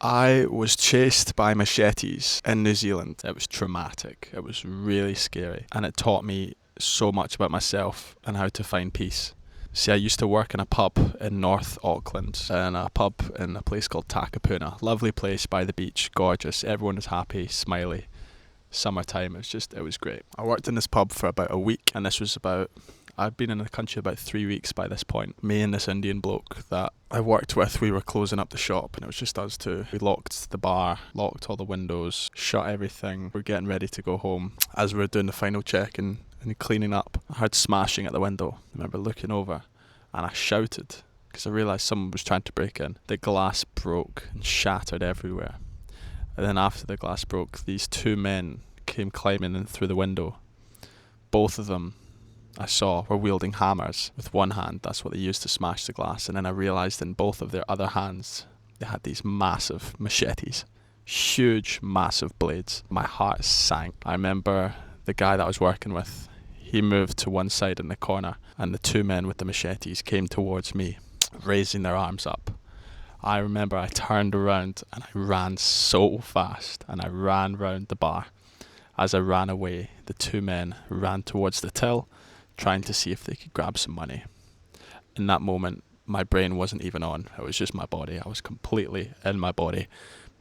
I was chased by machetes in New Zealand. It was traumatic. It was really scary. And it taught me so much about myself and how to find peace. See, I used to work in a pub in North Auckland, in a pub in a place called Takapuna. Lovely place by the beach, gorgeous. Everyone was happy, smiley. Summertime, it was great. I worked in this pub for about a week, and I'd been in the country about 3 weeks by this point. Me and this Indian bloke that I worked with, we were closing up the shop, and it was just us two. We locked the bar, locked all the windows, shut everything. We're getting ready to go home. As we were doing the final check and cleaning up, I heard smashing at the window. I remember looking over, and I shouted, because I realised someone was trying to break in. The glass broke and shattered everywhere. And then after the glass broke, these two men came climbing in through the window. Both of them, I saw, were wielding hammers with one hand. That's what they used to smash the glass. And then I realised in both of their other hands, they had these massive machetes. Huge, massive blades. My heart sank. I remember the guy that I was working with, he moved to one side in the corner, and the two men with the machetes came towards me, raising their arms up. I remember I turned around and I ran so fast, and I ran round the bar. As I ran away, the two men ran towards the till, trying to see if they could grab some money. In that moment, my brain wasn't even on. It was just my body. I was completely in my body.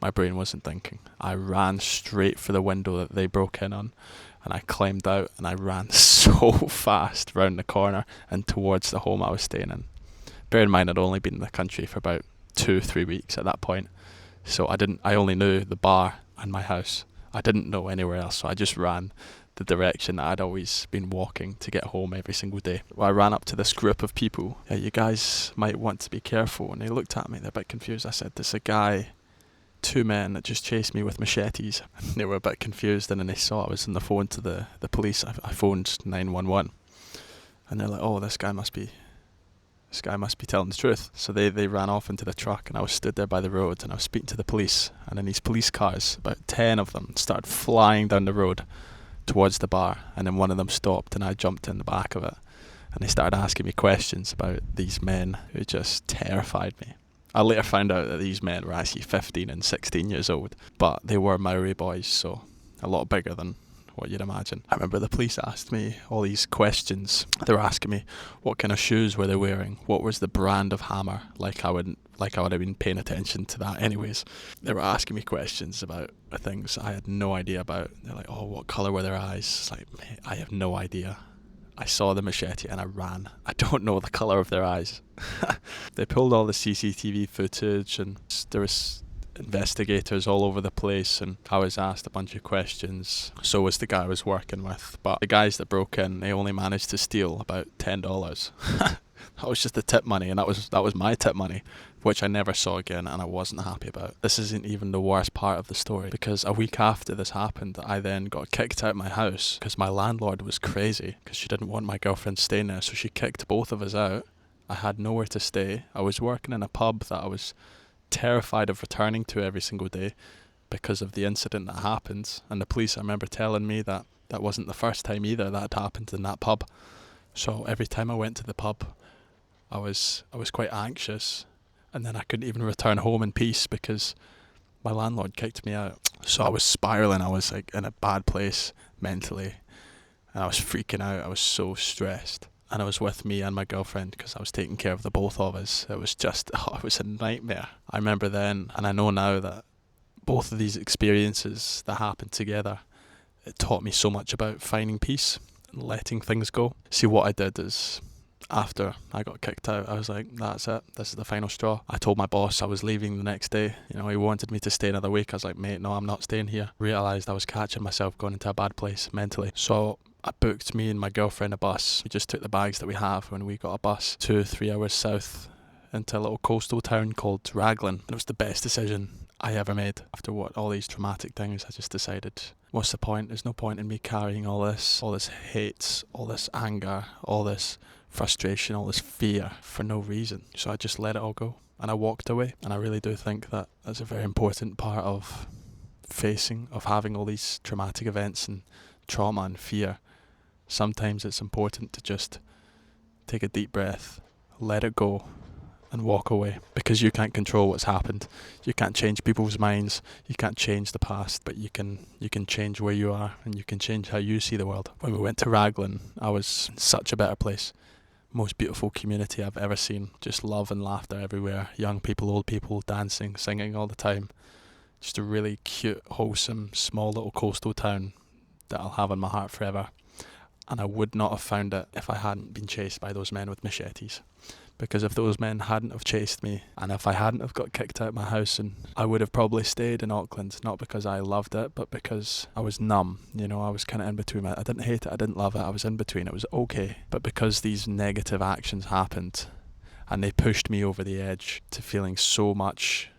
My brain wasn't thinking. I ran straight for the window that they broke in on, and I climbed out, and I ran so fast round the corner and towards the home I was staying in. Bear in mind, I'd only been in the country for about 2-3 weeks at that point, so I only knew the bar and my house. I didn't know anywhere else, so I just ran the direction that I'd always been walking to get home every single day. Well, I ran up to this group of people. Yeah, you guys might want to be careful. And they looked at me, they're a bit confused. I said, there's a guy, two men that just chased me with machetes. And they were a bit confused, and then they saw I was on the phone to the police. I phoned 911, and they're like, oh, this guy must be telling the truth. So they ran off into the truck, and I was stood there by the road, and I was speaking to the police, and then these police cars, about 10 of them, started flying down the road towards the bar, and then one of them stopped, and I jumped in the back of it, and they started asking me questions about these men who just terrified me. I later found out that these men were actually 15 and 16 years old, but they were Maori boys, so a lot bigger than what you'd imagine. I remember the police asked me all these questions. They were asking me what kind of shoes were they wearing, what was the brand of hammer, like I would have been paying attention to that anyways. They were asking me questions about things I had no idea about. They're like, oh, what colour were their eyes? It's like, mate, I have no idea. I saw the machete and I ran. I don't know the colour of their eyes. They pulled all the CCTV footage, and there was investigators all over the place, and I was asked a bunch of questions. So was the guy I was working with. But the guys that broke in, they only managed to steal about $10. That was just the tip money, and that was my tip money, which I never saw again, and I wasn't happy about. This isn't even the worst part of the story, because a week after this happened, I then got kicked out of my house because my landlord was crazy, because she didn't want my girlfriend staying there, so she kicked both of us out. I had nowhere to stay. I was working in a pub that I was terrified of returning to every single day because of the incident that happened, and the police, I remember telling me that wasn't the first time either that had happened in that pub. So every time I went to the pub, I was quite anxious, and then I couldn't even return home in peace because my landlord kicked me out. So I was spiraling. I was like in a bad place mentally, and I was freaking out. I was so stressed. And I was with me and my girlfriend because I was taking care of the both of us. It was it was a nightmare. I remember then, and I know now, that both of these experiences that happened together, it taught me so much about finding peace and letting things go. See, what I did is, after I got kicked out, I was like, that's it. This is the final straw. I told my boss I was leaving the next day. You know, he wanted me to stay another week. I was like, mate, no, I'm not staying here. Realised I was catching myself going into a bad place mentally. So I booked me and my girlfriend a bus. We just took the bags that we have when we got a bus 2-3 hours south into a little coastal town called Raglan. And it was the best decision I ever made. After all these traumatic things, I just decided, what's the point? There's no point in me carrying all this hate, all this anger, all this frustration, all this fear for no reason. So I just let it all go, and I walked away. And I really do think that that's a very important part of having all these traumatic events and trauma and fear. Sometimes it's important to just take a deep breath, let it go, and walk away, because you can't control what's happened. You can't change people's minds. You can't change the past, but you can change where you are, and you can change how you see the world. When we went to Raglan, I was in such a better place. Most beautiful community I've ever seen. Just love and laughter everywhere. Young people, old people, dancing, singing all the time. Just a really cute, wholesome, small little coastal town that I'll have in my heart forever. And I would not have found it if I hadn't been chased by those men with machetes. Because if those men hadn't have chased me, and if I hadn't have got kicked out of my house, and I would have probably stayed in Auckland, not because I loved it, but because I was numb. You know, I was kind of in between. I didn't hate it, I didn't love it, I was in between. It was okay. But because these negative actions happened, and they pushed me over the edge to feeling so much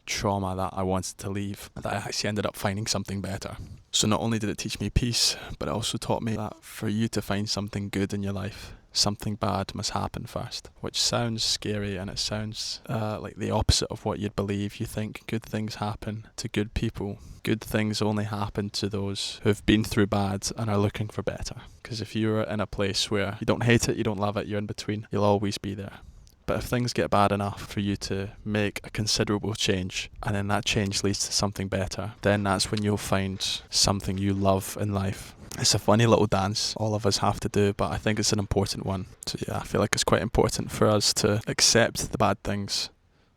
trauma that I wanted to leave, that I actually ended up finding something better. So not only did it teach me peace, but it also taught me that for you to find something good in your life, something bad must happen first. Which sounds scary, and it sounds like the opposite of what you'd believe. You think good things happen to good people. Good things only happen to those who've been through bad and are looking for better. Because if you're in a place where you don't hate it, you don't love it, you're in between, you'll always be there. But if things get bad enough for you to make a considerable change, and then that change leads to something better, then that's when you'll find something you love in life. It's a funny little dance all of us have to do, but I think it's an important one. So yeah, I feel like it's quite important for us to accept the bad things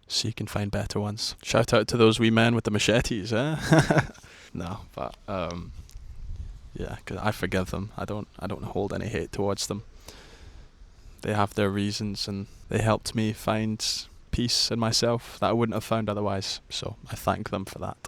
so you can find better ones. Shout out to those wee men with the machetes, eh? No, but yeah, 'cause I forgive them. I don't hold any hate towards them. They have their reasons, and they helped me find peace in myself that I wouldn't have found otherwise. So I thank them for that.